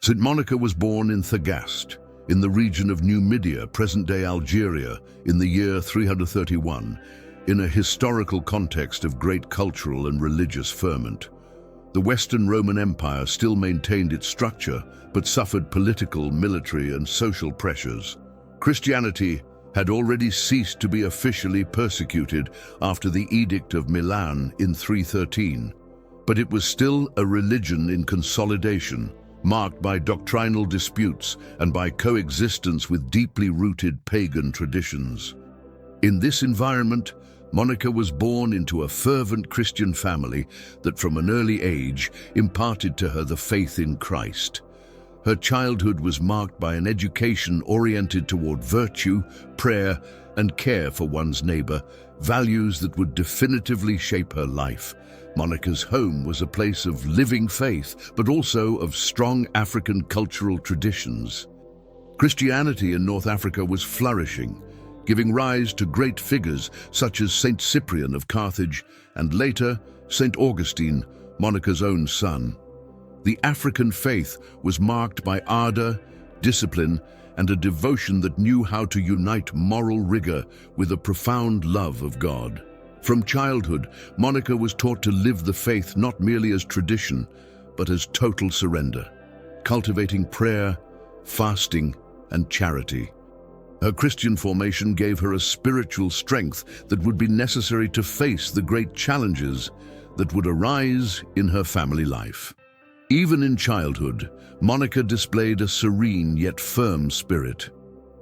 St. Monica was born in Thagaste, in the region of Numidia, present-day Algeria, in the year 331, in a historical context of great cultural and religious ferment. The Western Roman Empire still maintained its structure, but suffered political, military, and social pressures. Christianity had already ceased to be officially persecuted after the Edict of Milan in 313, but it was still a religion in consolidation, marked by doctrinal disputes and by coexistence with deeply rooted pagan traditions. In this environment, Monica was born into a fervent Christian family that from an early age imparted to her the faith in Christ. Her childhood was marked by an education oriented toward virtue, prayer, and care for one's neighbor, values that would definitively shape her life. Monica's home was a place of living faith, but also of strong African cultural traditions. Christianity in North Africa was flourishing, giving rise to great figures such as Saint Cyprian of Carthage and later Saint Augustine, Monica's own son. The African faith was marked by ardor, discipline, and a devotion that knew how to unite moral rigor with a profound love of God. From childhood, Monica was taught to live the faith not merely as tradition, but as total surrender, cultivating prayer, fasting, and charity. Her Christian formation gave her a spiritual strength that would be necessary to face the great challenges that would arise in her family life. Even in childhood, Monica displayed a serene yet firm spirit.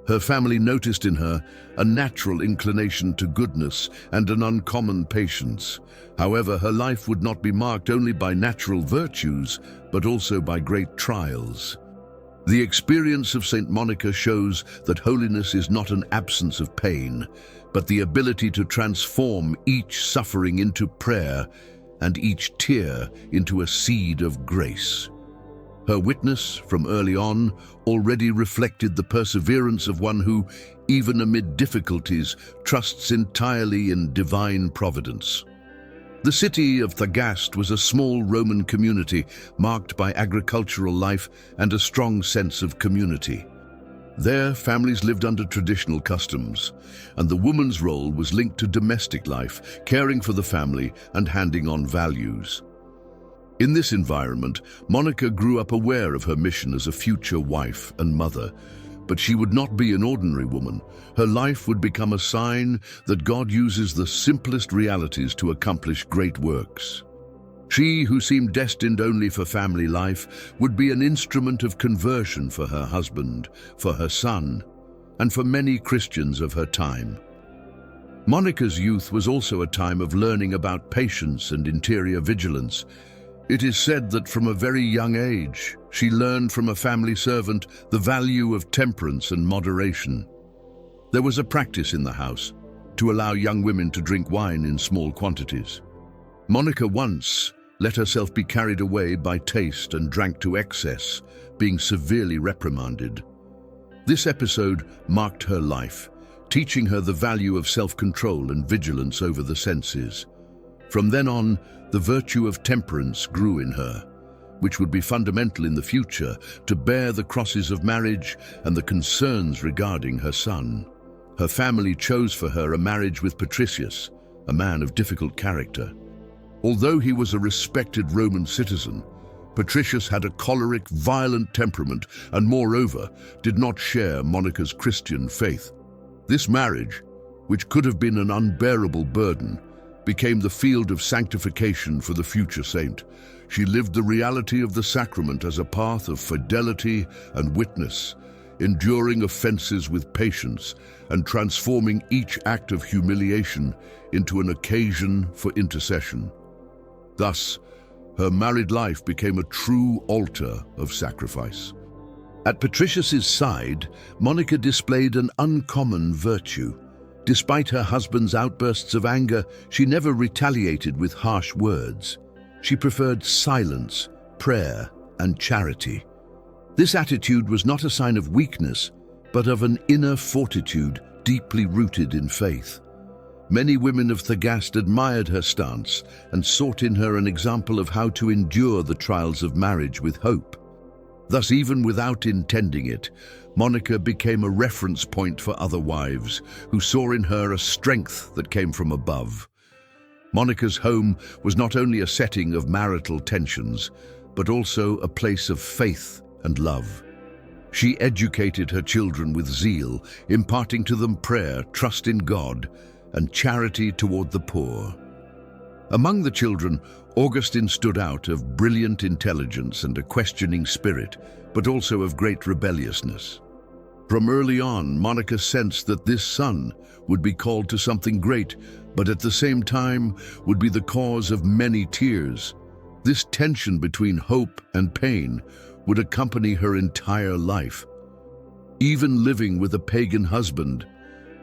Her family noticed in her a natural inclination to goodness and an uncommon patience. However, her life would not be marked only by natural virtues, but also by great trials. The experience of Saint Monica shows that holiness is not an absence of pain, but the ability to transform each suffering into prayer and each tear into a seed of grace. Her witness from early on already reflected the perseverance of one who, even amid difficulties, trusts entirely in divine providence. The city of Thagaste was a small Roman community marked by agricultural life and a strong sense of community. There, families lived under traditional customs, and the woman's role was linked to domestic life, caring for the family and handing on values. In this environment, Monica grew up aware of her mission as a future wife and mother, but she would not be an ordinary woman. Her life would become a sign that God uses the simplest realities to accomplish great works. She, who seemed destined only for family life, would be an instrument of conversion for her husband, for her son, and for many Christians of her time. Monica's youth was also a time of learning about patience and interior vigilance. It is said that from a very young age, she learned from a family servant the value of temperance and moderation. There was a practice in the house to allow young women to drink wine in small quantities. Monica once let herself be carried away by taste and drank to excess, being severely reprimanded. This episode marked her life, teaching her the value of self-control and vigilance over the senses. From then on, the virtue of temperance grew in her, which would be fundamental in the future to bear the crosses of marriage and the concerns regarding her son. Her family chose for her a marriage with Patricius, a man of difficult character. Although he was a respected Roman citizen, Patricius had a choleric, violent temperament and, moreover, did not share Monica's Christian faith. This marriage, which could have been an unbearable burden, became the field of sanctification for the future saint. She lived the reality of the sacrament as a path of fidelity and witness, enduring offenses with patience and transforming each act of humiliation into an occasion for intercession. Thus, her married life became a true altar of sacrifice. At Patricius's side, Monica displayed an uncommon virtue. Despite her husband's outbursts of anger, she never retaliated with harsh words. She preferred silence, prayer, and charity. This attitude was not a sign of weakness, but of an inner fortitude deeply rooted in faith. Many women of Thagaste admired her stance and sought in her an example of how to endure the trials of marriage with hope. Thus, even without intending it, Monica became a reference point for other wives who saw in her a strength that came from above. Monica's home was not only a setting of marital tensions, but also a place of faith and love. She educated her children with zeal, imparting to them prayer, trust in God, and charity toward the poor. Among the children, Augustine stood out of brilliant intelligence and a questioning spirit, but also of great rebelliousness. From early on, Monica sensed that this son would be called to something great, but at the same time would be the cause of many tears. This tension between hope and pain would accompany her entire life. Even living with a pagan husband,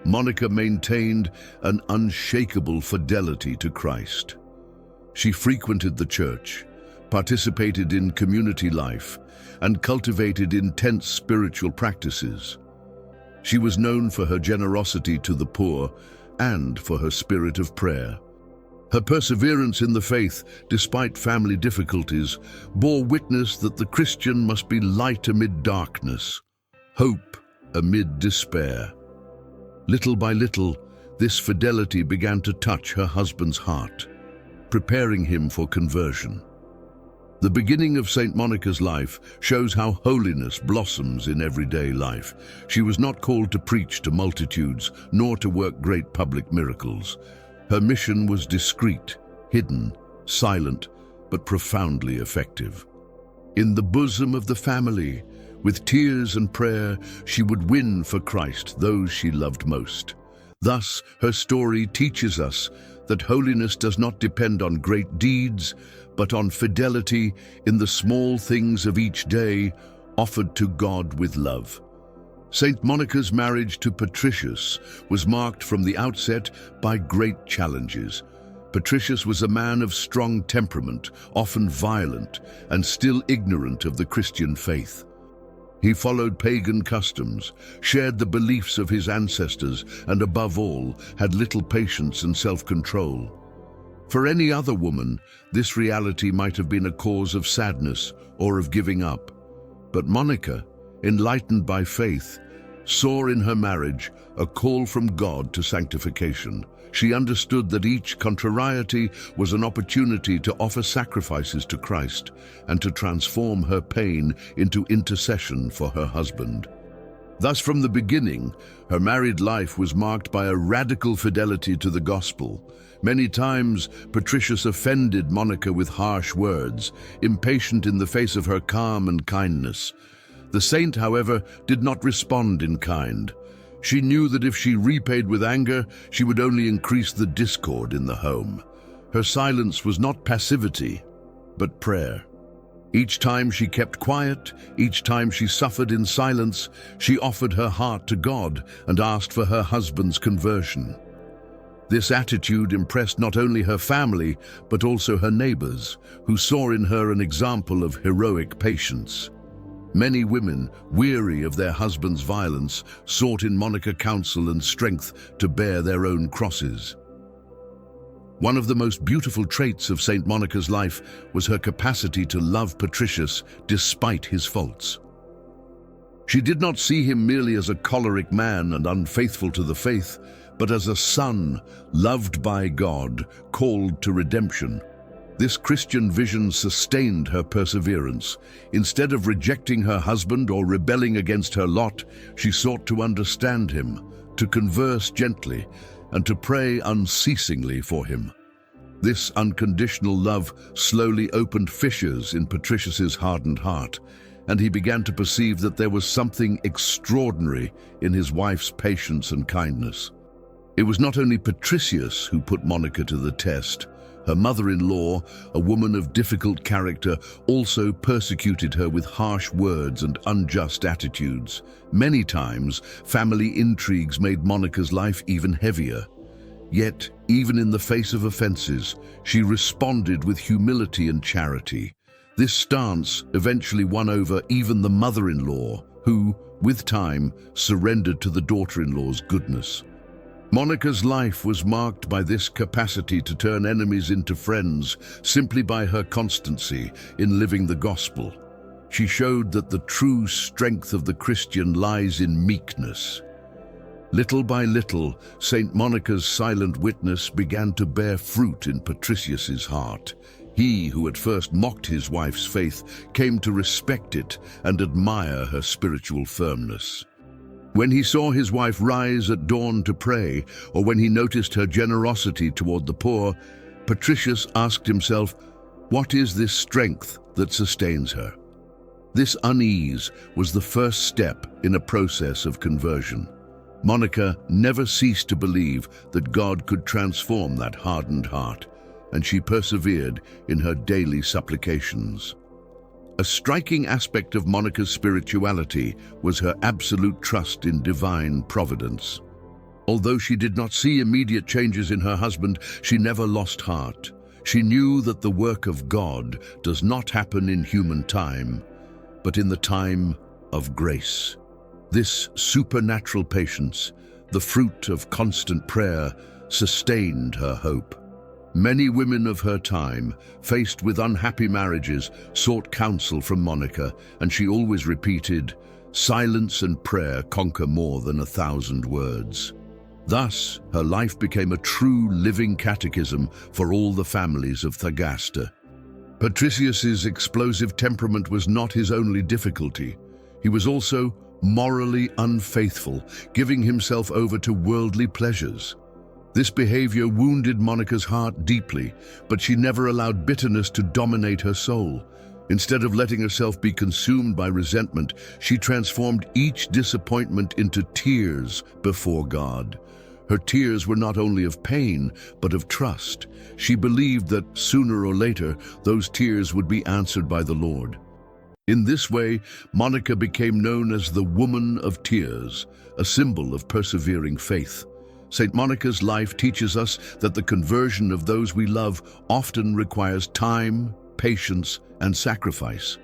Monica maintained an unshakable fidelity to Christ. She frequented the church, participated in community life, and cultivated intense spiritual practices. She was known for her generosity to the poor and for her spirit of prayer. Her perseverance in the faith, despite family difficulties, bore witness that the Christian must be light amid darkness, hope amid despair. Little by little, this fidelity began to touch her husband's heart, preparing him for conversion. The beginning of Saint Monica's life shows how holiness blossoms in everyday life. She was not called to preach to multitudes, nor to work great public miracles. Her mission was discreet, hidden, silent, but profoundly effective. In the bosom of the family, with tears and prayer, she would win for Christ those she loved most. Thus, her story teaches us that holiness does not depend on great deeds, but on fidelity in the small things of each day offered to God with love. Saint Monica's marriage to Patricius was marked from the outset by great challenges. Patricius was a man of strong temperament, often violent, and still ignorant of the Christian faith. He followed pagan customs, shared the beliefs of his ancestors, and above all, had little patience and self-control. For any other woman, this reality might have been a cause of sadness or of giving up. But Monica, enlightened by faith, saw in her marriage a call from God to sanctification. She understood that each contrariety was an opportunity to offer sacrifices to Christ and to transform her pain into intercession for her husband. Thus, from the beginning, her married life was marked by a radical fidelity to the gospel. Many times, Patricius offended Monica with harsh words, impatient in the face of her calm and kindness. The saint, however, did not respond in kind. She knew that if she repaid with anger, she would only increase the discord in the home. Her silence was not passivity, but prayer. Each time she kept quiet, each time she suffered in silence, she offered her heart to God and asked for her husband's conversion. This attitude impressed not only her family, but also her neighbors, who saw in her an example of heroic patience. Many women, weary of their husband's violence, sought in Monica counsel and strength to bear their own crosses. One of the most beautiful traits of Saint Monica's life was her capacity to love Patricius despite his faults. She did not see him merely as a choleric man and unfaithful to the faith, but as a son, loved by God, called to redemption. This Christian vision sustained her perseverance. Instead of rejecting her husband or rebelling against her lot, she sought to understand him, to converse gently, and to pray unceasingly for him. This unconditional love slowly opened fissures in Patricius's hardened heart, and he began to perceive that there was something extraordinary in his wife's patience and kindness. It was not only Patricius who put Monica to the test. Her mother-in-law, a woman of difficult character, also persecuted her with harsh words and unjust attitudes. Many times, family intrigues made Monica's life even heavier. Yet, even in the face of offenses, she responded with humility and charity. This stance eventually won over even the mother-in-law, who, with time, surrendered to the daughter-in-law's goodness. Monica's life was marked by this capacity to turn enemies into friends simply by her constancy in living the gospel. She showed that the true strength of the Christian lies in meekness. Little by little, Saint Monica's silent witness began to bear fruit in Patricius's heart. He, who at first mocked his wife's faith, came to respect it and admire her spiritual firmness. When he saw his wife rise at dawn to pray, or when he noticed her generosity toward the poor, Patricius asked himself, what is this strength that sustains her? This unease was the first step in a process of conversion. Monica never ceased to believe that God could transform that hardened heart, and she persevered in her daily supplications. A striking aspect of Monica's spirituality was her absolute trust in divine providence. Although she did not see immediate changes in her husband, she never lost heart. She knew that the work of God does not happen in human time, but in the time of grace. This supernatural patience, the fruit of constant prayer, sustained her hope. Many women of her time, faced with unhappy marriages, sought counsel from Monica, and she always repeated, "Silence and prayer conquer more than 1,000 words." Thus, her life became a true living catechism for all the families of Thagaste. Patricius's explosive temperament was not his only difficulty. He was also morally unfaithful, giving himself over to worldly pleasures. This behavior wounded Monica's heart deeply, but she never allowed bitterness to dominate her soul. Instead of letting herself be consumed by resentment, she transformed each disappointment into tears before God. Her tears were not only of pain, but of trust. She believed that sooner or later, those tears would be answered by the Lord. In this way, Monica became known as the Woman of Tears, a symbol of persevering faith. Saint Monica's life teaches us that the conversion of those we love often requires time, patience, and sacrifice.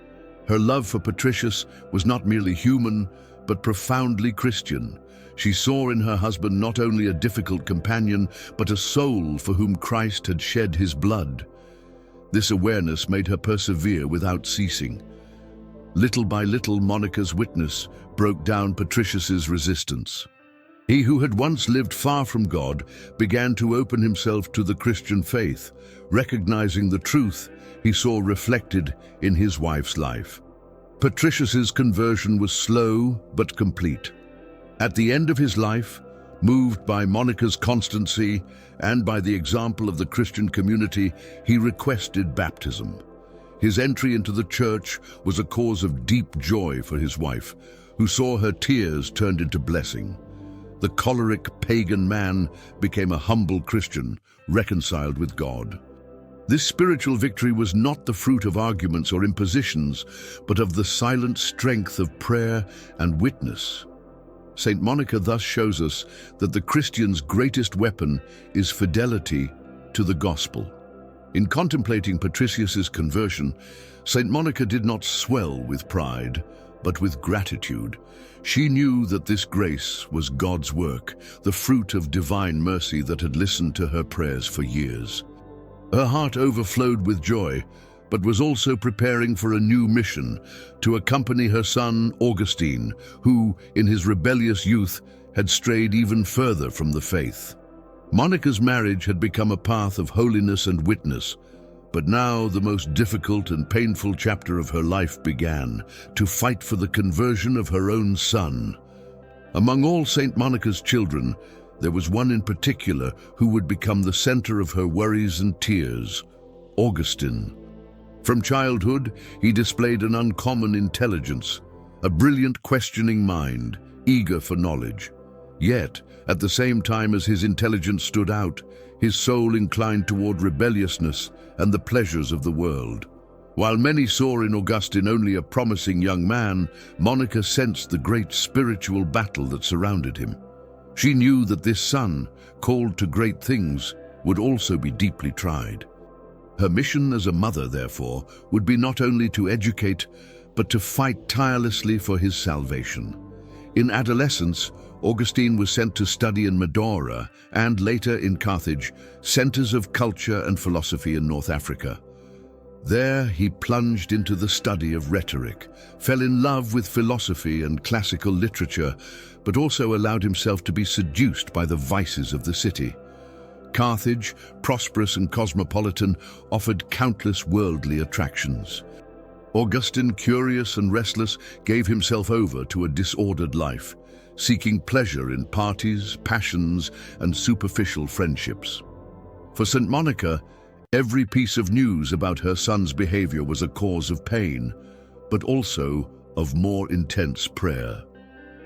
Her love for Patricius was not merely human, but profoundly Christian. She saw in her husband not only a difficult companion, but a soul for whom Christ had shed his blood. This awareness made her persevere without ceasing. Little by little, Monica's witness broke down Patricius's resistance. He who had once lived far from God began to open himself to the Christian faith, recognizing the truth he saw reflected in his wife's life. Patricius's conversion was slow but complete. At the end of his life, moved by Monica's constancy and by the example of the Christian community, he requested baptism. His entry into the church was a cause of deep joy for his wife, who saw her tears turned into blessing. The choleric pagan man became a humble Christian, reconciled with God. This spiritual victory was not the fruit of arguments or impositions, but of the silent strength of prayer and witness. Saint Monica thus shows us that the Christian's greatest weapon is fidelity to the gospel. In contemplating Patricius's conversion, Saint Monica did not swell with pride, but with gratitude. She knew that this grace was God's work, the fruit of divine mercy that had listened to her prayers for years. Her heart overflowed with joy, but was also preparing for a new mission, to accompany her son Augustine, who, in his rebellious youth, had strayed even further from the faith. Monica's marriage had become a path of holiness and witness, but now the most difficult and painful chapter of her life began, to fight for the conversion of her own son. Among all Saint Monica's children, there was one in particular who would become the center of her worries and tears, Augustine. From childhood, he displayed an uncommon intelligence, a brilliant questioning mind, eager for knowledge. Yet, at the same time as his intelligence stood out, his soul inclined toward rebelliousness and the pleasures of the world. While many saw in Augustine only a promising young man, Monica sensed the great spiritual battle that surrounded him. She knew that this son, called to great things, would also be deeply tried. Her mission as a mother, therefore, would be not only to educate, but to fight tirelessly for his salvation. In adolescence, Augustine was sent to study in Madaura and later in Carthage, centers of culture and philosophy in North Africa. There he plunged into the study of rhetoric, fell in love with philosophy and classical literature, but also allowed himself to be seduced by the vices of the city. Carthage, prosperous and cosmopolitan, offered countless worldly attractions. Augustine, curious and restless, gave himself over to a disordered life, seeking pleasure in parties, passions, and superficial friendships. For St. Monica, every piece of news about her son's behavior was a cause of pain, but also of more intense prayer.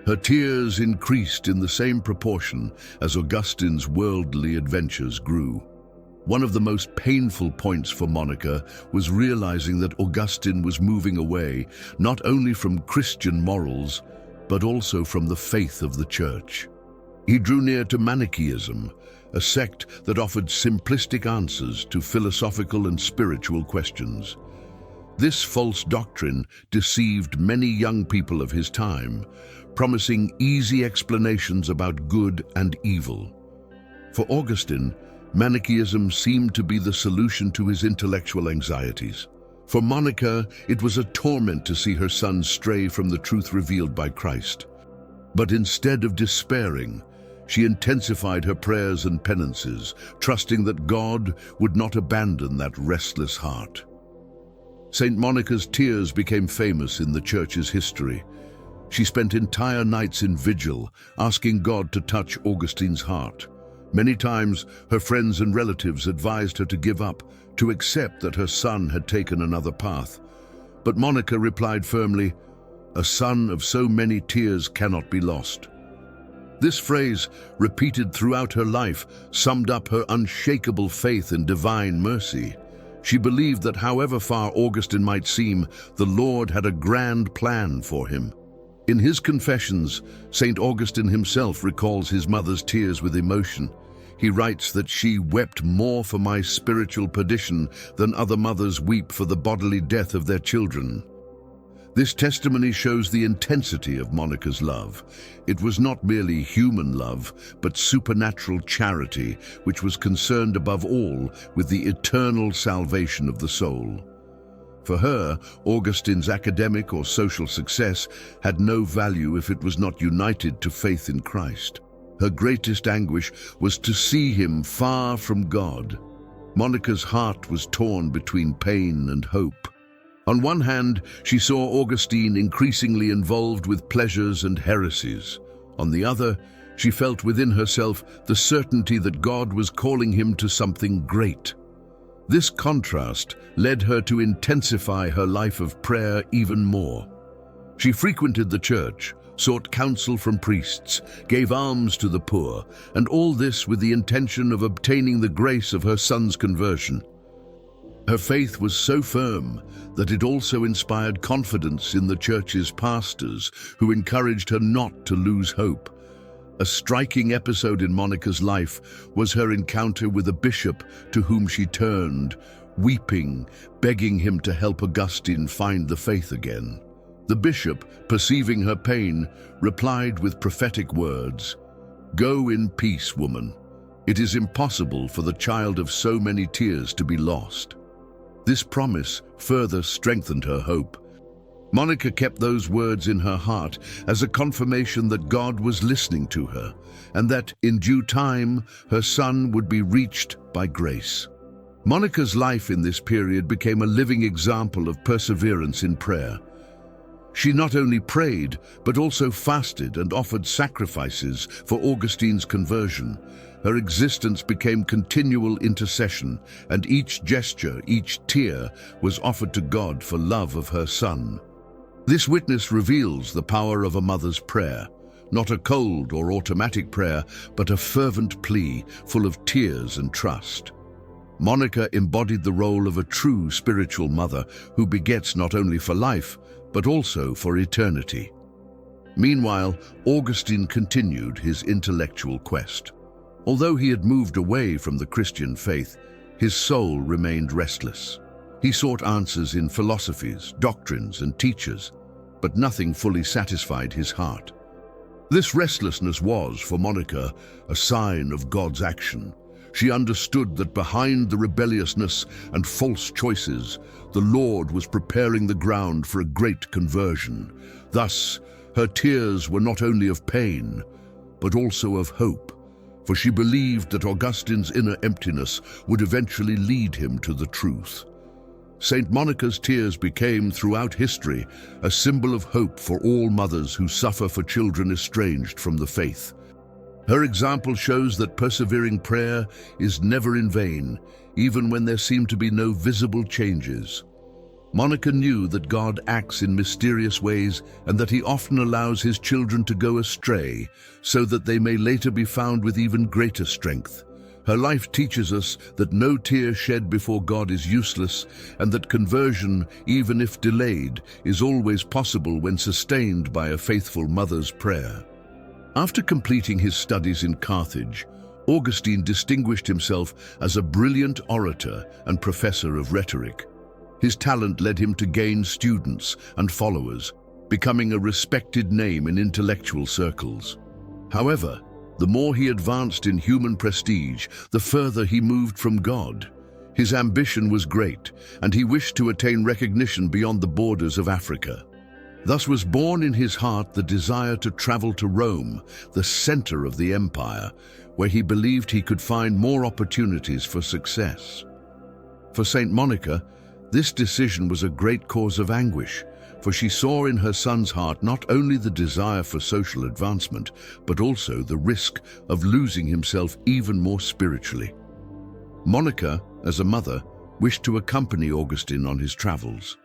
Her tears increased in the same proportion as Augustine's worldly adventures grew. One of the most painful points for Monica was realizing that Augustine was moving away not only from Christian morals, but also from the faith of the Church. He drew near to Manichaeism, a sect that offered simplistic answers to philosophical and spiritual questions. This false doctrine deceived many young people of his time, promising easy explanations about good and evil. For Augustine, Manichaeism seemed to be the solution to his intellectual anxieties. For Monica, it was a torment to see her son stray from the truth revealed by Christ. But instead of despairing, she intensified her prayers and penances, trusting that God would not abandon that restless heart. Saint Monica's tears became famous in the Church's history. She spent entire nights in vigil, asking God to touch Augustine's heart. Many times, her friends and relatives advised her to give up, to accept that her son had taken another path. But Monica replied firmly, "A son of so many tears cannot be lost." This phrase, repeated throughout her life, summed up her unshakable faith in divine mercy. She believed that however far Augustine might seem, the Lord had a grand plan for him. In his Confessions, St. Augustine himself recalls his mother's tears with emotion. He writes that she wept more for my spiritual perdition than other mothers weep for the bodily death of their children. This testimony shows the intensity of Monica's love. It was not merely human love, but supernatural charity, which was concerned above all with the eternal salvation of the soul. For her, Augustine's academic or social success had no value if it was not united to faith in Christ. Her greatest anguish was to see him far from God. Monica's heart was torn between pain and hope. On one hand, she saw Augustine increasingly involved with pleasures and heresies. On the other, she felt within herself the certainty that God was calling him to something great. This contrast led her to intensify her life of prayer even more. She frequented the church, sought counsel from priests, gave alms to the poor, and all this with the intention of obtaining the grace of her son's conversion. Her faith was so firm that it also inspired confidence in the church's pastors, who encouraged her not to lose hope. A striking episode in Monica's life was her encounter with a bishop to whom she turned, weeping, begging him to help Augustine find the faith again. The bishop, perceiving her pain, replied with prophetic words, "Go in peace, woman. It is impossible for the child of so many tears to be lost." This promise further strengthened her hope. Monica kept those words in her heart as a confirmation that God was listening to her, and that in due time her son would be reached by grace. Monica's life in this period became a living example of perseverance in prayer. She not only prayed, but also fasted and offered sacrifices for Augustine's conversion. Her existence became continual intercession, and each gesture, each tear, was offered to God for love of her son. This witness reveals the power of a mother's prayer, not a cold or automatic prayer, but a fervent plea full of tears and trust. Monica embodied the role of a true spiritual mother who begets not only for life, but also for eternity. Meanwhile, Augustine continued his intellectual quest. Although he had moved away from the Christian faith, his soul remained restless. He sought answers in philosophies, doctrines, and teachers, but nothing fully satisfied his heart. This restlessness was, for Monica, a sign of God's action. She understood that behind the rebelliousness and false choices, the Lord was preparing the ground for a great conversion. Thus, her tears were not only of pain, but also of hope, for she believed that Augustine's inner emptiness would eventually lead him to the truth. Saint Monica's tears became, throughout history, a symbol of hope for all mothers who suffer for children estranged from the faith. Her example shows that persevering prayer is never in vain, even when there seem to be no visible changes. Monica knew that God acts in mysterious ways and that he often allows his children to go astray, so that they may later be found with even greater strength. Her life teaches us that no tear shed before God is useless, and that conversion, even if delayed, is always possible when sustained by a faithful mother's prayer. After completing his studies in Carthage, Augustine distinguished himself as a brilliant orator and professor of rhetoric. His talent led him to gain students and followers, becoming a respected name in intellectual circles. However, the more he advanced in human prestige, the further he moved from God. His ambition was great, and he wished to attain recognition beyond the borders of Africa. Thus was born in his heart the desire to travel to Rome, the center of the empire, where he believed he could find more opportunities for success. For Saint Monica, this decision was a great cause of anguish, for she saw in her son's heart not only the desire for social advancement, but also the risk of losing himself even more spiritually. Monica, as a mother, wished to accompany Augustine on his travels.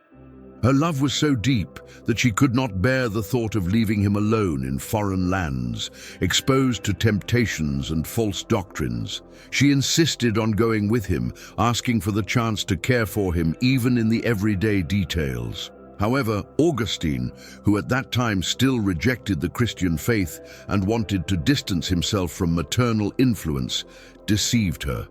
Her love was so deep that she could not bear the thought of leaving him alone in foreign lands, exposed to temptations and false doctrines. She insisted on going with him, asking for the chance to care for him even in the everyday details. However, Augustine, who at that time still rejected the Christian faith and wanted to distance himself from maternal influence, deceived her.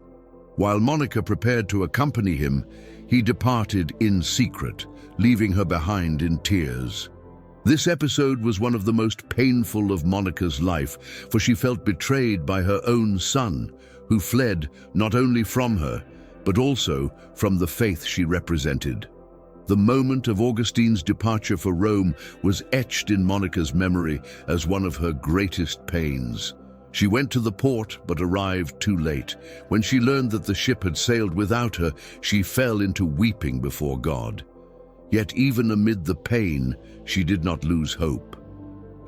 While Monica prepared to accompany him, he departed in secret, leaving her behind in tears. This episode was one of the most painful of Monica's life, for she felt betrayed by her own son, who fled not only from her, but also from the faith she represented. The moment of Augustine's departure for Rome was etched in Monica's memory as one of her greatest pains. She went to the port but arrived too late. When she learned that the ship had sailed without her, she fell into weeping before God. Yet even amid the pain, she did not lose hope.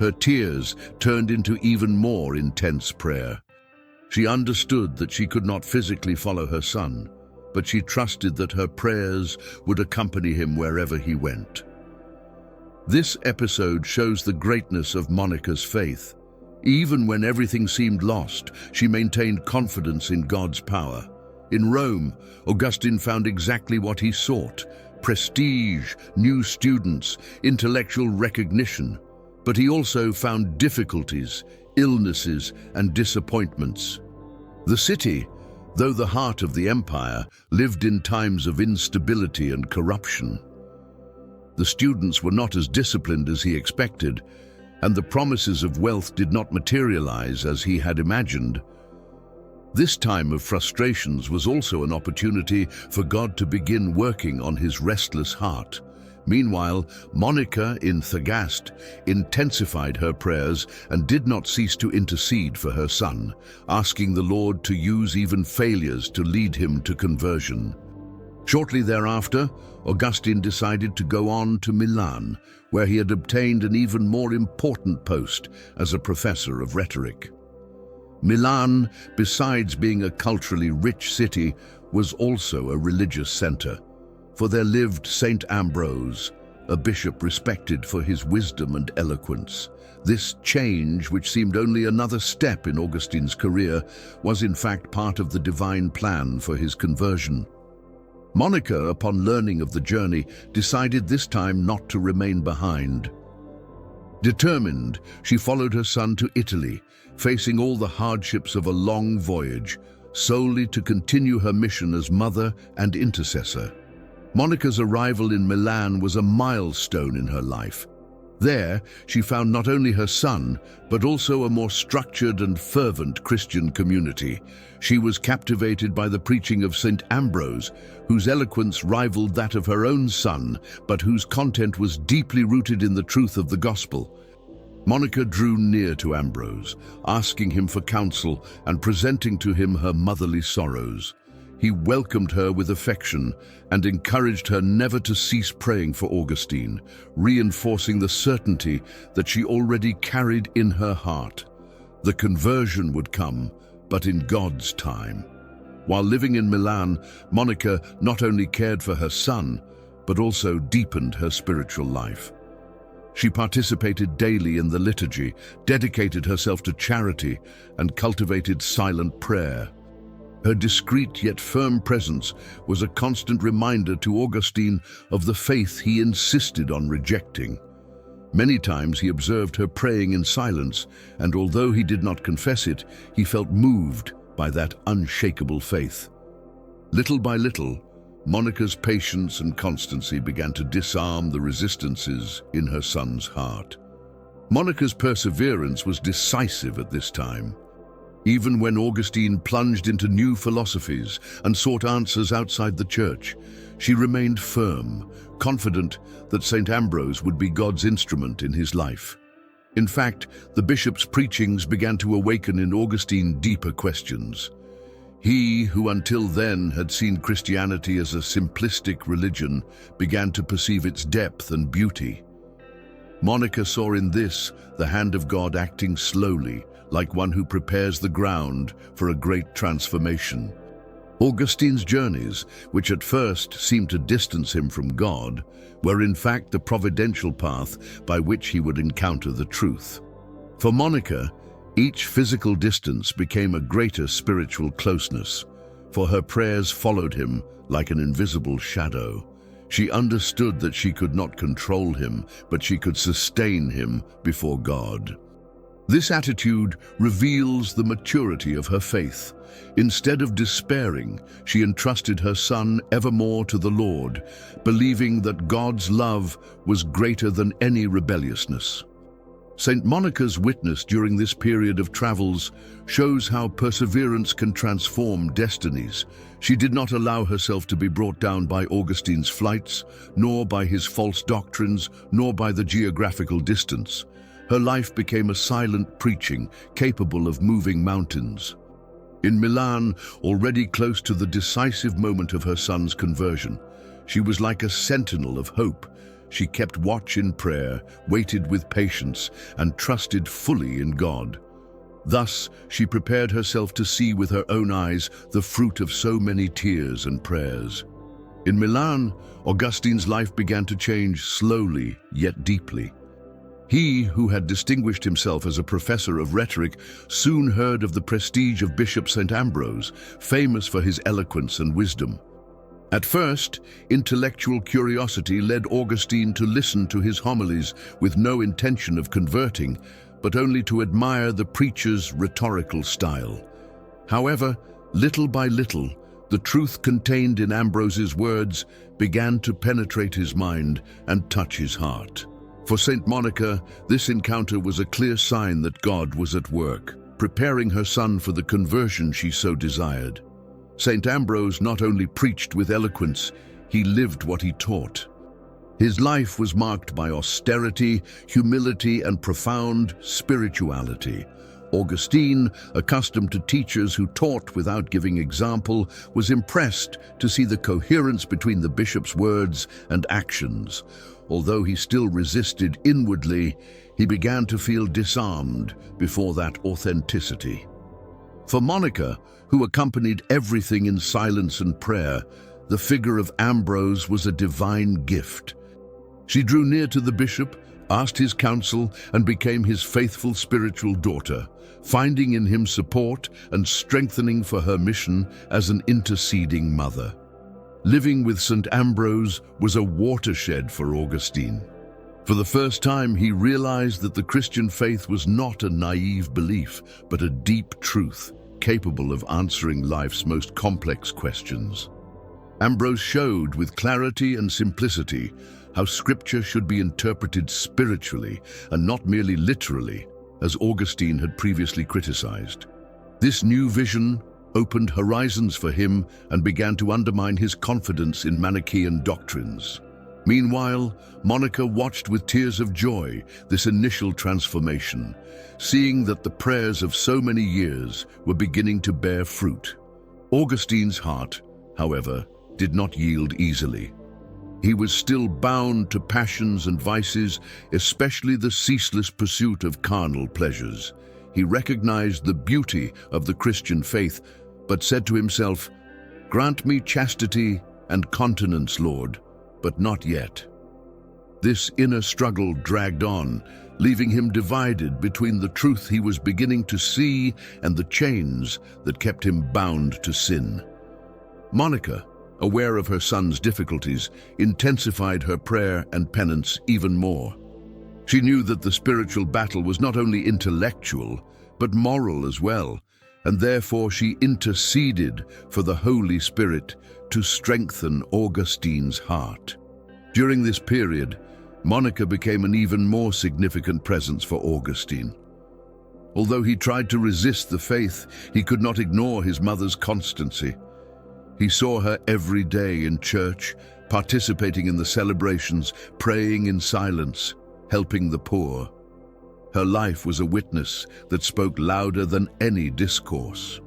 Her tears turned into even more intense prayer. She understood that she could not physically follow her son, but she trusted that her prayers would accompany him wherever he went. This episode shows the greatness of Monica's faith. Even when everything seemed lost, she maintained confidence in God's power. In Rome, Augustine found exactly what he sought: prestige, new students, intellectual recognition. But he also found difficulties, illnesses, and disappointments. The city, though the heart of the empire, lived in times of instability and corruption. The students were not as disciplined as he expected, and the promises of wealth did not materialize as he had imagined. This time of frustrations was also an opportunity for God to begin working on his restless heart. Meanwhile, Monica in Thagaste intensified her prayers and did not cease to intercede for her son, asking the Lord to use even failures to lead him to conversion. Shortly thereafter, Augustine decided to go on to Milan, where he had obtained an even more important post as a professor of rhetoric. Milan, besides being a culturally rich city, was also a religious center, for there lived Saint Ambrose, a bishop respected for his wisdom and eloquence. This change, which seemed only another step in Augustine's career, was in fact part of the divine plan for his conversion. Monica, upon learning of the journey, decided this time not to remain behind. Determined, she followed her son to Italy, facing all the hardships of a long voyage, solely to continue her mission as mother and intercessor. Monica's arrival in Milan was a milestone in her life. There, she found not only her son, but also a more structured and fervent Christian community. She was captivated by the preaching of St. Ambrose, whose eloquence rivaled that of her own son, but whose content was deeply rooted in the truth of the gospel. Monica drew near to Ambrose, asking him for counsel and presenting to him her motherly sorrows. He welcomed her with affection and encouraged her never to cease praying for Augustine, reinforcing the certainty that she already carried in her heart. The conversion would come, but in God's time. While living in Milan, Monica not only cared for her son, but also deepened her spiritual life. She participated daily in the liturgy, dedicated herself to charity, and cultivated silent prayer. Her discreet yet firm presence was a constant reminder to Augustine of the faith he insisted on rejecting. Many times he observed her praying in silence, and although he did not confess it, he felt moved by that unshakable faith. Little by little, Monica's patience and constancy began to disarm the resistances in her son's heart. Monica's perseverance was decisive at this time. Even when Augustine plunged into new philosophies and sought answers outside the church, she remained firm, confident that St. Ambrose would be God's instrument in his life. In fact, the bishop's preachings began to awaken in Augustine deeper questions. He, who until then had seen Christianity as a simplistic religion, began to perceive its depth and beauty. Monica saw in this the hand of God acting slowly, like one who prepares the ground for a great transformation. Augustine's journeys, which at first seemed to distance him from God, were in fact the providential path by which he would encounter the truth. For Monica, each physical distance became a greater spiritual closeness, for her prayers followed him like an invisible shadow. She understood that she could not control him, but she could sustain him before God. This attitude reveals the maturity of her faith. Instead of despairing, she entrusted her son evermore to the Lord, believing that God's love was greater than any rebelliousness. Saint Monica's witness during this period of travels shows how perseverance can transform destinies. She did not allow herself to be brought down by Augustine's flights, nor by his false doctrines, nor by the geographical distance. Her life became a silent preaching, capable of moving mountains. In Milan, already close to the decisive moment of her son's conversion, she was like a sentinel of hope. She kept watch in prayer, waited with patience, and trusted fully in God. Thus, she prepared herself to see with her own eyes the fruit of so many tears and prayers. In Milan, Augustine's life began to change slowly yet deeply. He, who had distinguished himself as a professor of rhetoric, soon heard of the prestige of Bishop St. Ambrose, famous for his eloquence and wisdom. At first, intellectual curiosity led Augustine to listen to his homilies with no intention of converting, but only to admire the preacher's rhetorical style. However, little by little, the truth contained in Ambrose's words began to penetrate his mind and touch his heart. For Saint Monica, this encounter was a clear sign that God was at work, preparing her son for the conversion she so desired. Saint Ambrose not only preached with eloquence, he lived what he taught. His life was marked by austerity, humility, and profound spirituality. Augustine, accustomed to teachers who taught without giving example, was impressed to see the coherence between the bishop's words and actions. Although he still resisted inwardly, he began to feel disarmed before that authenticity. For Monica, who accompanied everything in silence and prayer, the figure of Ambrose was a divine gift. She drew near to the bishop, asked his counsel, and became his faithful spiritual daughter, finding in him support and strengthening for her mission as an interceding mother. Living with St. Ambrose was a watershed for Augustine. For the first time, he realized that the Christian faith was not a naive belief, but a deep truth, capable of answering life's most complex questions. Ambrose showed with clarity and simplicity how Scripture should be interpreted spiritually and not merely literally, as Augustine had previously criticized. This new vision opened horizons for him and began to undermine his confidence in Manichaean doctrines. Meanwhile, Monica watched with tears of joy this initial transformation, seeing that the prayers of so many years were beginning to bear fruit. Augustine's heart, however, did not yield easily. He was still bound to passions and vices, especially the ceaseless pursuit of carnal pleasures. He recognized the beauty of the Christian faith, but said to himself, "Grant me chastity and continence, Lord, but not yet." This inner struggle dragged on, leaving him divided between the truth he was beginning to see and the chains that kept him bound to sin. Monica, aware of her son's difficulties, intensified her prayer and penance even more. She knew that the spiritual battle was not only intellectual, but moral as well, and therefore she interceded for the Holy Spirit to strengthen Augustine's heart. During this period, Monica became an even more significant presence for Augustine. Although he tried to resist the faith, he could not ignore his mother's constancy. He saw her every day in church, participating in the celebrations, praying in silence, helping the poor. Her life was a witness that spoke louder than any discourse.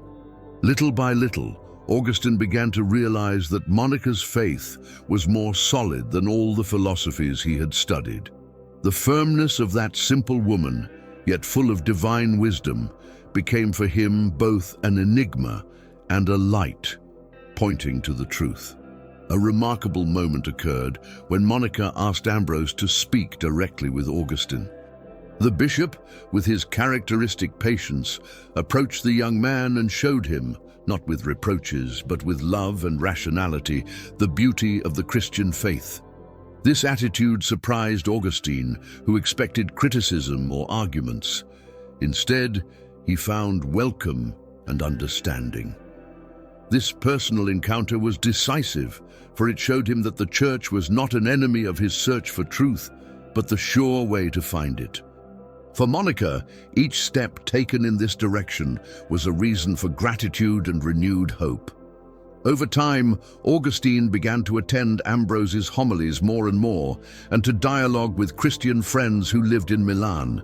Little by little, Augustine began to realize that Monica's faith was more solid than all the philosophies he had studied. The firmness of that simple woman, yet full of divine wisdom, became for him both an enigma and a light, pointing to the truth. A remarkable moment occurred when Monica asked Ambrose to speak directly with Augustine. The bishop, with his characteristic patience, approached the young man and showed him, not with reproaches, but with love and rationality, the beauty of the Christian faith. This attitude surprised Augustine, who expected criticism or arguments. Instead, he found welcome and understanding. This personal encounter was decisive, for it showed him that the church was not an enemy of his search for truth, but the sure way to find it. For Monica, each step taken in this direction was a reason for gratitude and renewed hope. Over time, Augustine began to attend Ambrose's homilies more and more, and to dialogue with Christian friends who lived in Milan.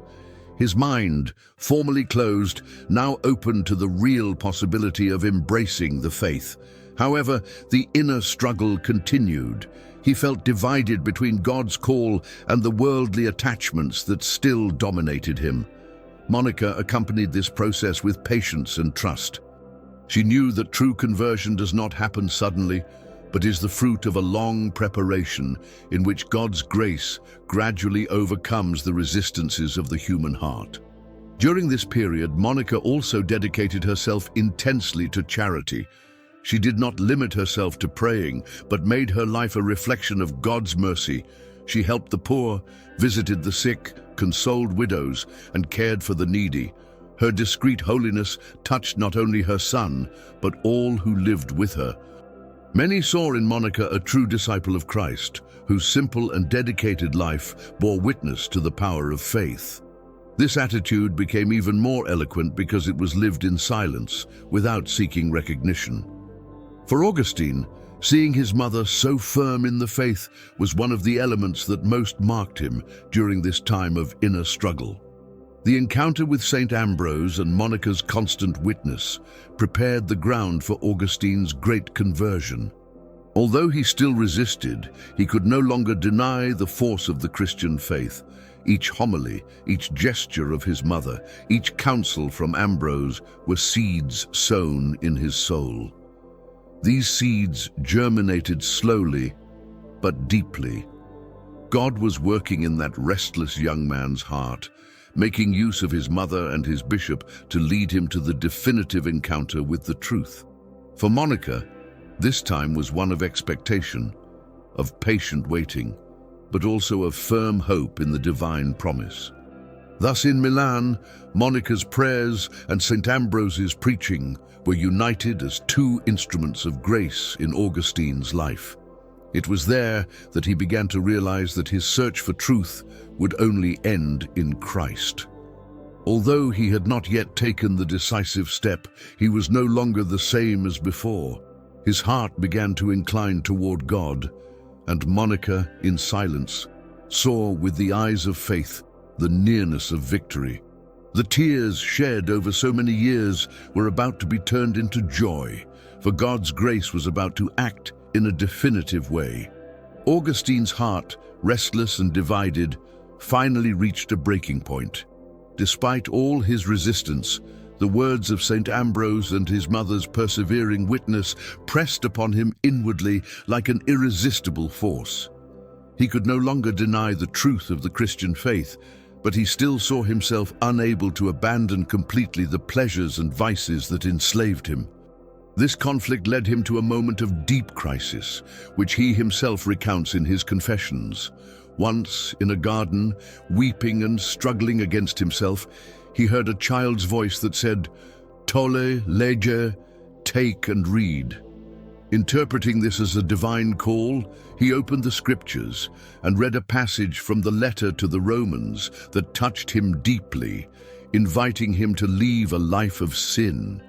His mind, formerly closed, now opened to the real possibility of embracing the faith. However, the inner struggle continued. He felt divided between God's call and the worldly attachments that still dominated him. Monica accompanied this process with patience and trust. She knew that true conversion does not happen suddenly, but is the fruit of a long preparation in which God's grace gradually overcomes the resistances of the human heart. During this period, Monica also dedicated herself intensely to charity. She did not limit herself to praying, but made her life a reflection of God's mercy. She helped the poor, visited the sick, consoled widows, and cared for the needy. Her discreet holiness touched not only her son, but all who lived with her. Many saw in Monica a true disciple of Christ, whose simple and dedicated life bore witness to the power of faith. This attitude became even more eloquent because it was lived in silence, without seeking recognition. For Augustine, seeing his mother so firm in the faith was one of the elements that most marked him during this time of inner struggle. The encounter with St. Ambrose and Monica's constant witness prepared the ground for Augustine's great conversion. Although he still resisted, he could no longer deny the force of the Christian faith. Each homily, each gesture of his mother, each counsel from Ambrose were seeds sown in his soul. These seeds germinated slowly, but deeply. God was working in that restless young man's heart, making use of his mother and his bishop to lead him to the definitive encounter with the truth. For Monica, this time was one of expectation, of patient waiting, but also of firm hope in the divine promise. Thus in Milan, Monica's prayers and St. Ambrose's preaching were united as two instruments of grace in Augustine's life. It was there that he began to realize that his search for truth would only end in Christ. Although he had not yet taken the decisive step, he was no longer the same as before. His heart began to incline toward God, and Monica, in silence, saw with the eyes of faith the nearness of victory. The tears shed over so many years were about to be turned into joy, for God's grace was about to act in a definitive way. Augustine's heart, restless and divided, finally reached a breaking point. Despite all his resistance, the words of St. Ambrose and his mother's persevering witness pressed upon him inwardly like an irresistible force. He could no longer deny the truth of the Christian faith, but he still saw himself unable to abandon completely the pleasures and vices that enslaved him. This conflict led him to a moment of deep crisis, which he himself recounts in his Confessions. Once, in a garden, weeping and struggling against himself, he heard a child's voice that said, "Tolle, lege, take and read." Interpreting this as a divine call, he opened the scriptures and read a passage from the letter to the Romans that touched him deeply, inviting him to leave a life of sin.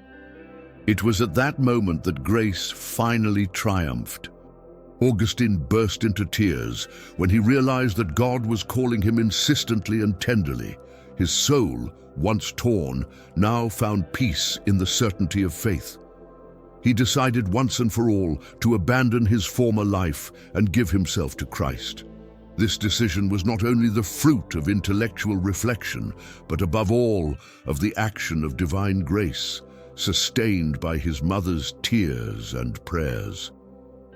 It was at that moment that grace finally triumphed. Augustine burst into tears when he realized that God was calling him insistently and tenderly. His soul, once torn, now found peace in the certainty of faith. He decided once and for all to abandon his former life and give himself to Christ. This decision was not only the fruit of intellectual reflection, but above all of the action of divine grace, sustained by his mother's tears and prayers.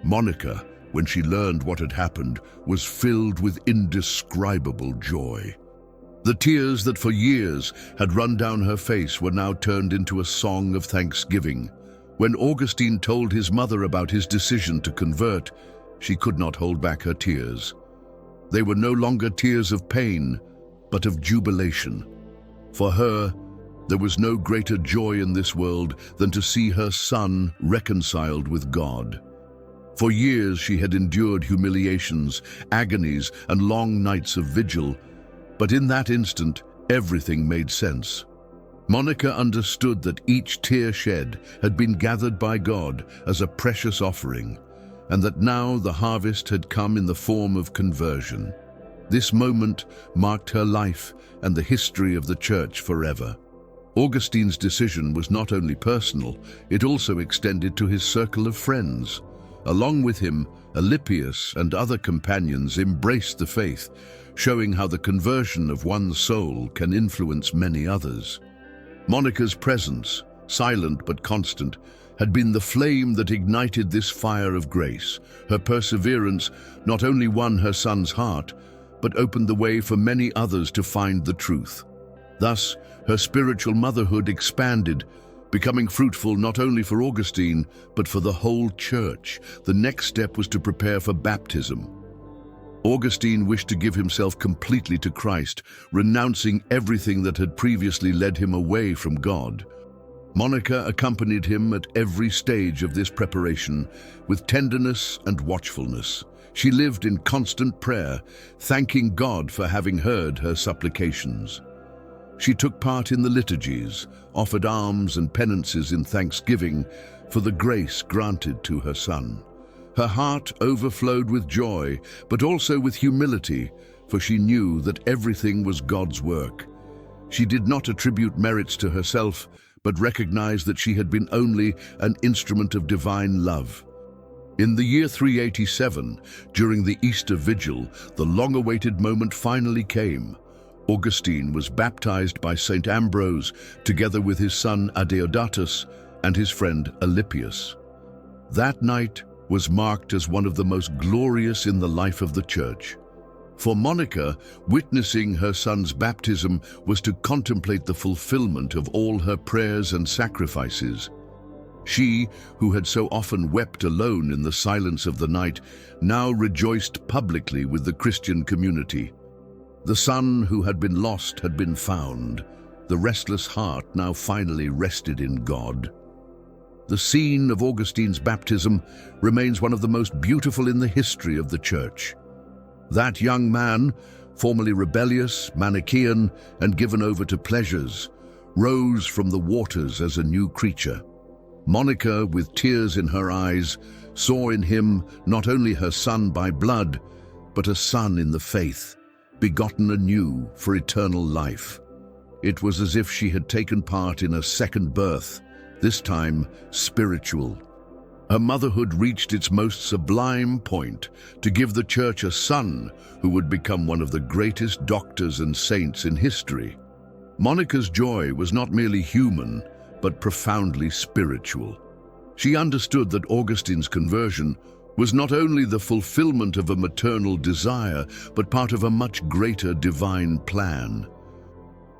Monica, when she learned what had happened, was filled with indescribable joy. The tears that for years had run down her face were now turned into a song of thanksgiving. When Augustine told his mother about his decision to convert, she could not hold back her tears. They were no longer tears of pain, but of jubilation. For her, there was no greater joy in this world than to see her son reconciled with God. For years she had endured humiliations, agonies, and long nights of vigil, but in that instant, everything made sense. Monica understood that each tear shed had been gathered by God as a precious offering, and that now the harvest had come in the form of conversion. This moment marked her life and the history of the Church forever. Augustine's decision was not only personal, it also extended to his circle of friends. Along with him, Alypius and other companions embraced the faith, showing how the conversion of one soul can influence many others. Monica's presence, silent but constant, had been the flame that ignited this fire of grace. Her perseverance not only won her son's heart, but opened the way for many others to find the truth. Thus, her spiritual motherhood expanded, becoming fruitful not only for Augustine, but for the whole Church. The next step was to prepare for baptism. Augustine wished to give himself completely to Christ, renouncing everything that had previously led him away from God. Monica accompanied him at every stage of this preparation with tenderness and watchfulness. She lived in constant prayer, thanking God for having heard her supplications. She took part in the liturgies, offered alms and penances in thanksgiving for the grace granted to her son. Her heart overflowed with joy, but also with humility, for she knew that everything was God's work. She did not attribute merits to herself, but recognized that she had been only an instrument of divine love. In the year 387, during the Easter Vigil, the long-awaited moment finally came. Augustine was baptized by St. Ambrose, together with his son Adeodatus and his friend Alypius. That night was marked as one of the most glorious in the life of the Church. For Monica, witnessing her son's baptism was to contemplate the fulfillment of all her prayers and sacrifices. She, who had so often wept alone in the silence of the night, now rejoiced publicly with the Christian community. The son who had been lost had been found. The restless heart now finally rested in God. The scene of Augustine's baptism remains one of the most beautiful in the history of the Church. That young man, formerly rebellious, Manichaean, and given over to pleasures, rose from the waters as a new creature. Monica, with tears in her eyes, saw in him not only her son by blood, but a son in the faith, begotten anew for eternal life. It was as if she had taken part in a second birth, this time spiritual. Her motherhood reached its most sublime point to give the Church a son who would become one of the greatest doctors and saints in history. Monica's joy was not merely human, but profoundly spiritual. She understood that Augustine's conversion was not only the fulfillment of a maternal desire, but part of a much greater divine plan.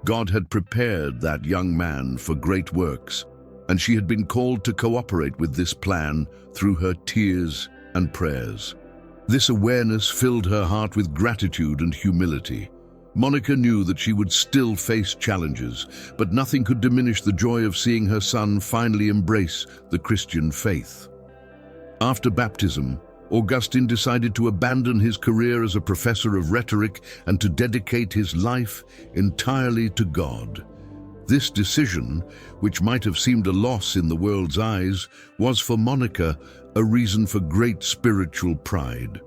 God had prepared that young man for great works, and she had been called to cooperate with this plan through her tears and prayers. This awareness filled her heart with gratitude and humility. Monica knew that she would still face challenges, but nothing could diminish the joy of seeing her son finally embrace the Christian faith. After baptism, Augustine decided to abandon his career as a professor of rhetoric and to dedicate his life entirely to God. This decision, which might have seemed a loss in the world's eyes, was for Monica a reason for great spiritual pride.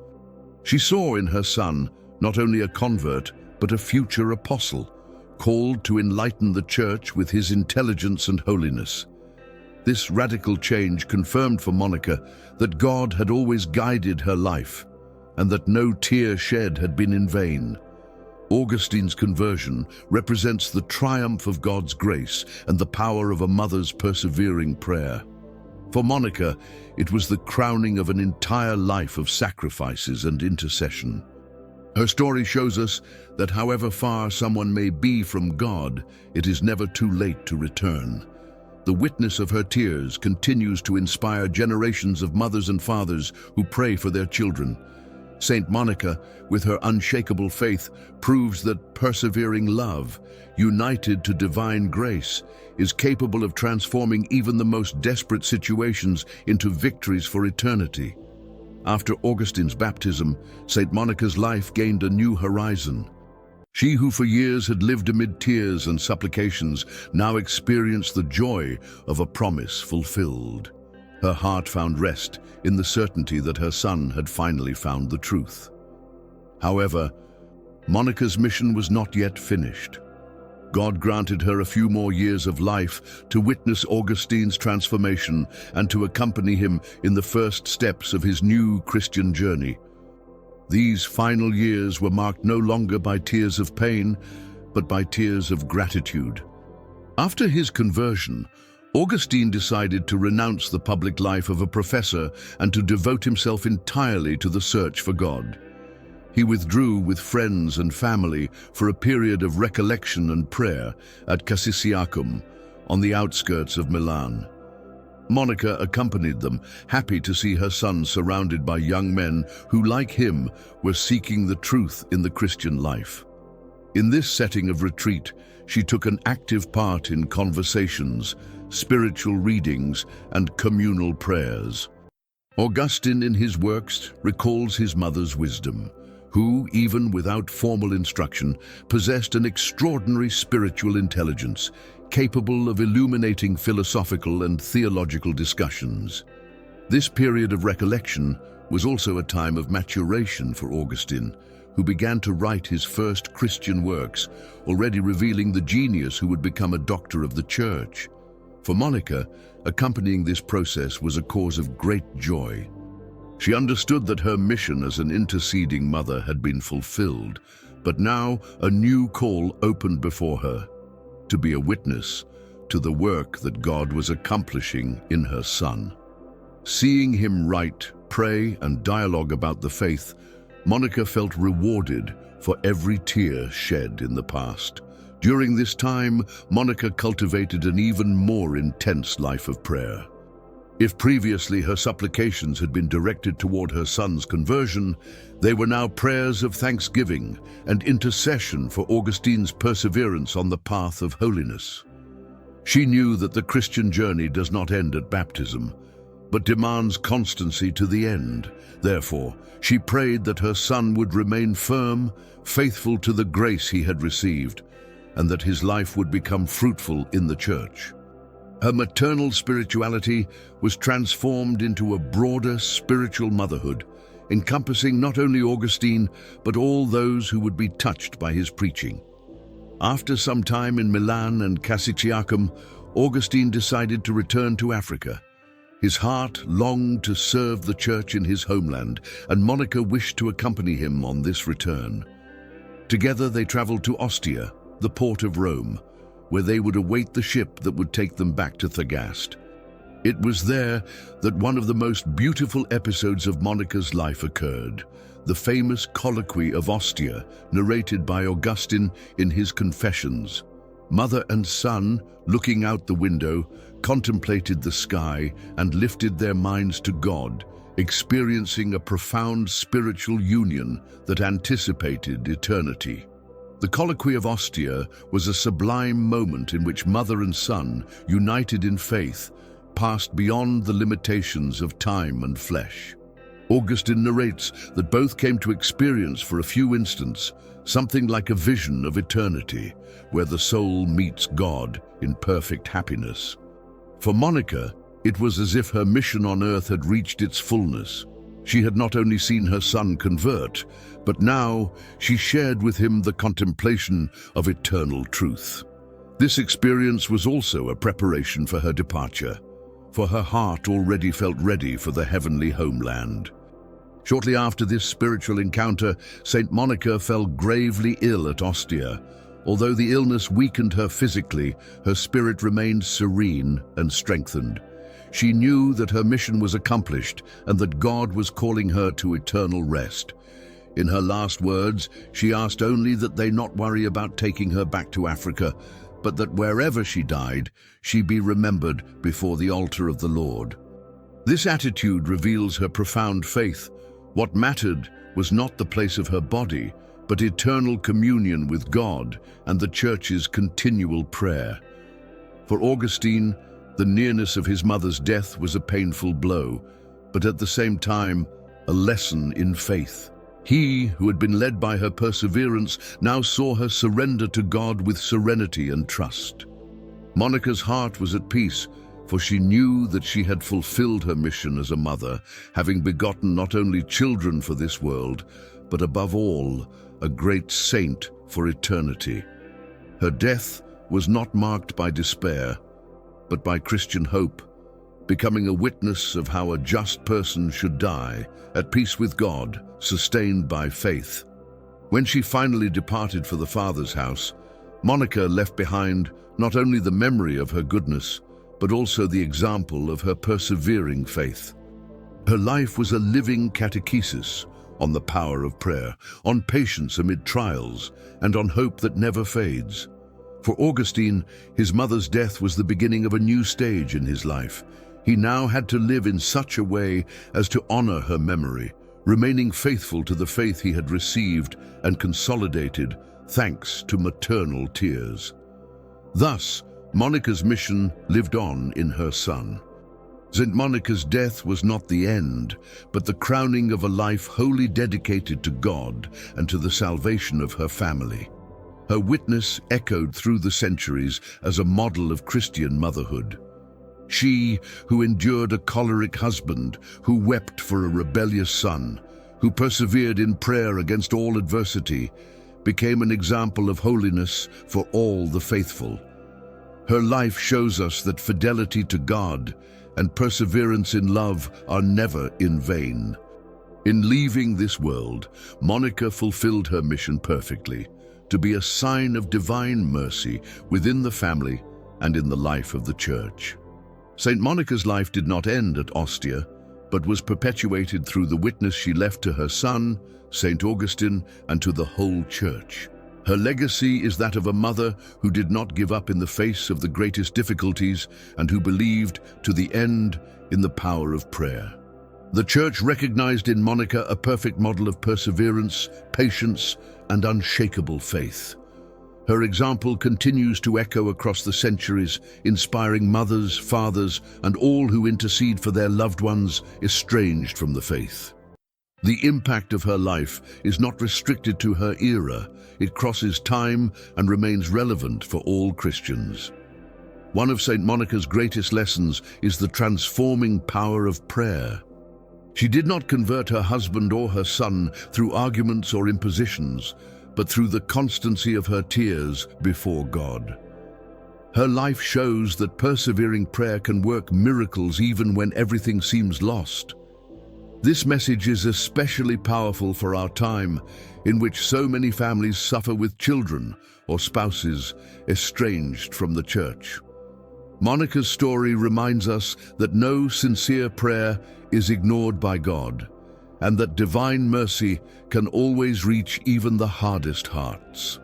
She saw in her son not only a convert, but a future apostle, called to enlighten the Church with his intelligence and holiness. This radical change confirmed for Monica that God had always guided her life, and that no tear shed had been in vain. Augustine's conversion represents the triumph of God's grace and the power of a mother's persevering prayer. For Monica, it was the crowning of an entire life of sacrifices and intercession. Her story shows us that however far someone may be from God, it is never too late to return. The witness of her tears continues to inspire generations of mothers and fathers who pray for their children. Saint Monica, with her unshakable faith, proves that persevering love, united to divine grace, is capable of transforming even the most desperate situations into victories for eternity. After Augustine's baptism, Saint Monica's life gained a new horizon. She who for years had lived amid tears and supplications now experienced the joy of a promise fulfilled. Her heart found rest in the certainty that her son had finally found the truth. However, Monica's mission was not yet finished. God granted her a few more years of life to witness Augustine's transformation and to accompany him in the first steps of his new Christian journey. These final years were marked no longer by tears of pain, but by tears of gratitude. After his conversion, Augustine decided to renounce the public life of a professor and to devote himself entirely to the search for God. He withdrew with friends and family for a period of recollection and prayer at Cassisiacum, on the outskirts of Milan. Monica accompanied them, happy to see her son surrounded by young men who, like him, were seeking the truth in the Christian life. In this setting of retreat, she took an active part in conversations, spiritual readings, and communal prayers. Augustine, in his works, recalls his mother's wisdom, who, even without formal instruction, possessed an extraordinary spiritual intelligence, capable of illuminating philosophical and theological discussions. This period of recollection was also a time of maturation for Augustine, who began to write his first Christian works, already revealing the genius who would become a doctor of the Church. For Monica, accompanying this process was a cause of great joy. She understood that her mission as an interceding mother had been fulfilled, but now a new call opened before her, to be a witness to the work that God was accomplishing in her son. Seeing him write, pray, and dialogue about the faith, Monica felt rewarded for every tear shed in the past. During this time, Monica cultivated an even more intense life of prayer. If previously her supplications had been directed toward her son's conversion, they were now prayers of thanksgiving and intercession for Augustine's perseverance on the path of holiness. She knew that the Christian journey does not end at baptism, but demands constancy to the end. Therefore, she prayed that her son would remain firm, faithful to the grace he had received, and that his life would become fruitful in the church. Her maternal spirituality was transformed into a broader spiritual motherhood, encompassing not only Augustine, but all those who would be touched by his preaching. After some time in Milan and Cassiciacum, Augustine decided to return to Africa. His heart longed to serve the church in his homeland, and Monica wished to accompany him on this return. Together they traveled to Ostia, the port of Rome, where they would await the ship that would take them back to Thagaste. It was there that one of the most beautiful episodes of Monica's life occurred, the famous colloquy of Ostia, narrated by Augustine in his Confessions. Mother and son, looking out the window, contemplated the sky and lifted their minds to God, experiencing a profound spiritual union that anticipated eternity. The colloquy of Ostia was a sublime moment in which mother and son, united in faith, passed beyond the limitations of time and flesh. Augustine narrates that both came to experience for a few instants something like a vision of eternity, where the soul meets God in perfect happiness. For Monica, it was as if her mission on earth had reached its fullness. She had not only seen her son convert, but now she shared with him the contemplation of eternal truth. This experience was also a preparation for her departure, for her heart already felt ready for the heavenly homeland. Shortly after this spiritual encounter, Saint Monica fell gravely ill at Ostia. Although the illness weakened her physically, her spirit remained serene and strengthened. She knew that her mission was accomplished and that God was calling her to eternal rest. In her last words, she asked only that they not worry about taking her back to Africa, but that wherever she died, she be remembered before the altar of the Lord. This attitude reveals her profound faith. What mattered was not the place of her body, but eternal communion with God and the Church's continual prayer. For Augustine, the nearness of his mother's death was a painful blow, but at the same time, a lesson in faith. He, who had been led by her perseverance, now saw her surrender to God with serenity and trust. Monica's heart was at peace, for she knew that she had fulfilled her mission as a mother, having begotten not only children for this world, but above all, a great saint for eternity. Her death was not marked by despair, but by Christian hope, becoming a witness of how a just person should die, at peace with God, sustained by faith. When she finally departed for the Father's house, Monica left behind not only the memory of her goodness, but also the example of her persevering faith. Her life was a living catechesis on the power of prayer, on patience amid trials, and on hope that never fades. For Augustine, his mother's death was the beginning of a new stage in his life. He now had to live in such a way as to honor her memory, remaining faithful to the faith he had received and consolidated thanks to maternal tears. Thus, Monica's mission lived on in her son. St. Monica's death was not the end, but the crowning of a life wholly dedicated to God and to the salvation of her family. Her witness echoed through the centuries as a model of Christian motherhood. She, who endured a choleric husband, who wept for a rebellious son, who persevered in prayer against all adversity, became an example of holiness for all the faithful. Her life shows us that fidelity to God and perseverance in love are never in vain. In leaving this world, Monica fulfilled her mission perfectly, to be a sign of divine mercy within the family and in the life of the Church. St. Monica's life did not end at Ostia, but was perpetuated through the witness she left to her son, St. Augustine, and to the whole Church. Her legacy is that of a mother who did not give up in the face of the greatest difficulties and who believed to the end in the power of prayer. The Church recognized in Monica a perfect model of perseverance, patience, and unshakable faith. Her example continues to echo across the centuries, inspiring mothers, fathers, and all who intercede for their loved ones estranged from the faith. The impact of her life is not restricted to her era. It crosses time and remains relevant for all Christians. One of Saint Monica's greatest lessons is the transforming power of prayer. She did not convert her husband or her son through arguments or impositions, but through the constancy of her tears before God. Her life shows that persevering prayer can work miracles even when everything seems lost. This message is especially powerful for our time, in which so many families suffer with children or spouses estranged from the church. Monica's story reminds us that no sincere prayer is ignored by God, and that divine mercy can always reach even the hardest hearts.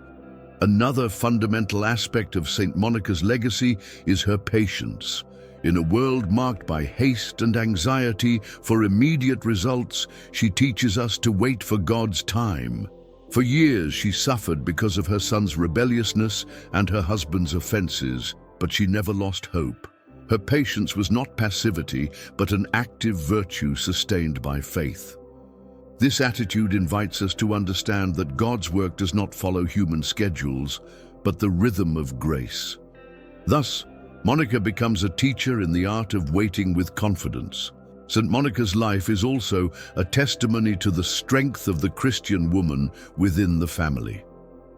Another fundamental aspect of Saint Monica's legacy is her patience. In a world marked by haste and anxiety for immediate results, she teaches us to wait for God's time. For years she suffered because of her son's rebelliousness and her husband's offenses, but she never lost hope. Her patience was not passivity, but an active virtue sustained by faith. This attitude invites us to understand that God's work does not follow human schedules, but the rhythm of grace. Thus, Monica becomes a teacher in the art of waiting with confidence. St. Monica's life is also a testimony to the strength of the Christian woman within the family.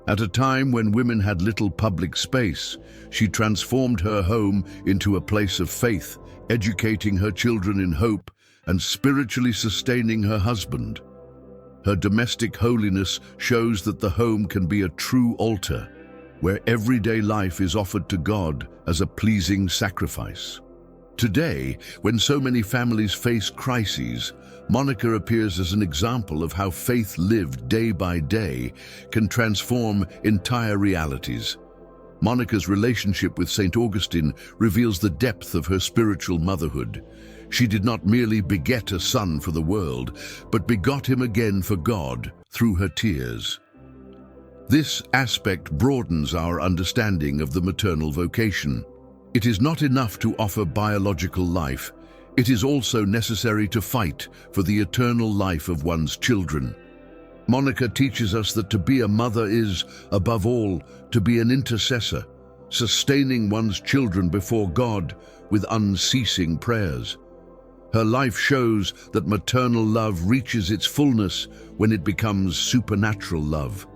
At a time when women had little public space, she transformed her home into a place of faith, educating her children in hope and spiritually sustaining her husband. Her domestic holiness shows that the home can be a true altar, where everyday life is offered to God as a pleasing sacrifice. Today, when so many families face crises, Monica appears as an example of how faith lived day by day can transform entire realities. Monica's relationship with St. Augustine reveals the depth of her spiritual motherhood. She did not merely beget a son for the world, but begot him again for God through her tears. This aspect broadens our understanding of the maternal vocation. It is not enough to offer biological life. It is also necessary to fight for the eternal life of one's children. Monica teaches us that to be a mother is, above all, to be an intercessor, sustaining one's children before God with unceasing prayers. Her life shows that maternal love reaches its fullness when it becomes supernatural love.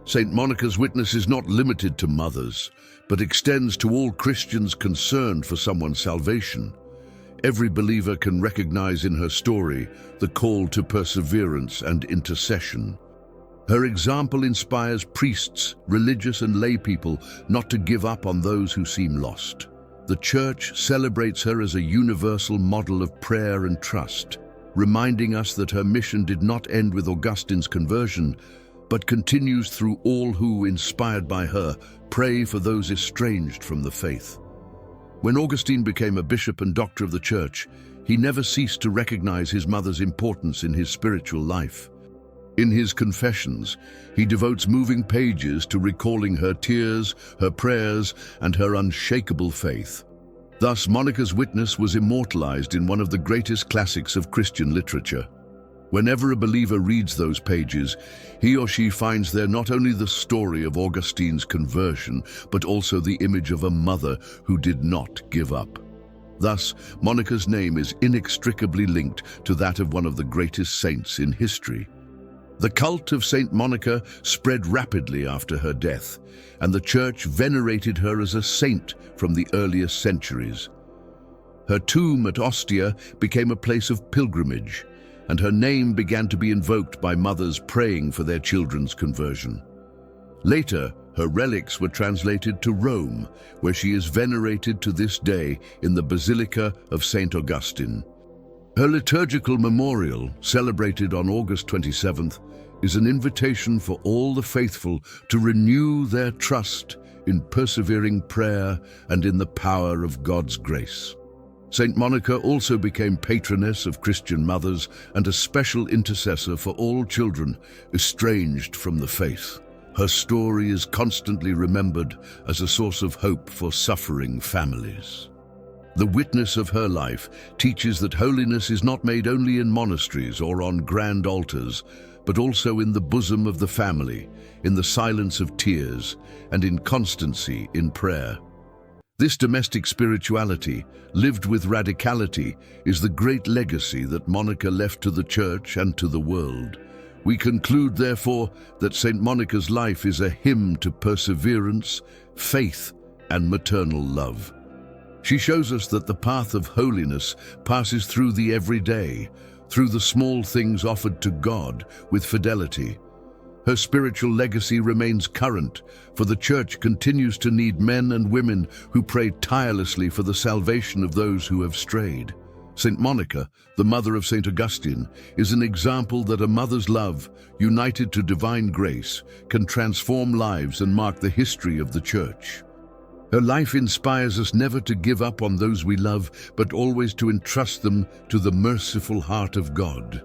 Saint Monica's witness is not limited to mothers, but extends to all Christians concerned for someone's salvation. Every believer can recognize in her story the call to perseverance and intercession. Her example inspires priests, religious and lay people not to give up on those who seem lost. The Church celebrates her as a universal model of prayer and trust, reminding us that her mission did not end with Augustine's conversion, but continues through all who, inspired by her, pray for those estranged from the faith. When Augustine became a bishop and doctor of the Church, he never ceased to recognize his mother's importance in his spiritual life. In his Confessions, he devotes moving pages to recalling her tears, her prayers, and her unshakable faith. Thus, Monica's witness was immortalized in one of the greatest classics of Christian literature. Whenever a believer reads those pages, he or she finds there not only the story of Augustine's conversion, but also the image of a mother who did not give up. Thus, Monica's name is inextricably linked to that of one of the greatest saints in history. The cult of Saint Monica spread rapidly after her death, and the Church venerated her as a saint from the earliest centuries. Her tomb at Ostia became a place of pilgrimage, and her name began to be invoked by mothers praying for their children's conversion. Later, her relics were translated to Rome, where she is venerated to this day in the Basilica of St. Augustine. Her liturgical memorial, celebrated on August 27th, is an invitation for all the faithful to renew their trust in persevering prayer and in the power of God's grace. Saint Monica also became patroness of Christian mothers and a special intercessor for all children estranged from the faith. Her story is constantly remembered as a source of hope for suffering families. The witness of her life teaches that holiness is not made only in monasteries or on grand altars, but also in the bosom of the family, in the silence of tears, and in constancy in prayer. This domestic spirituality, lived with radicality, is the great legacy that Monica left to the Church and to the world. We conclude, therefore, that Saint Monica's life is a hymn to perseverance, faith, and maternal love. She shows us that the path of holiness passes through the everyday, through the small things offered to God with fidelity. Her spiritual legacy remains current, for the Church continues to need men and women who pray tirelessly for the salvation of those who have strayed. Saint Monica, the mother of Saint Augustine, is an example that a mother's love, united to divine grace, can transform lives and mark the history of the Church. Her life inspires us never to give up on those we love, but always to entrust them to the merciful heart of God.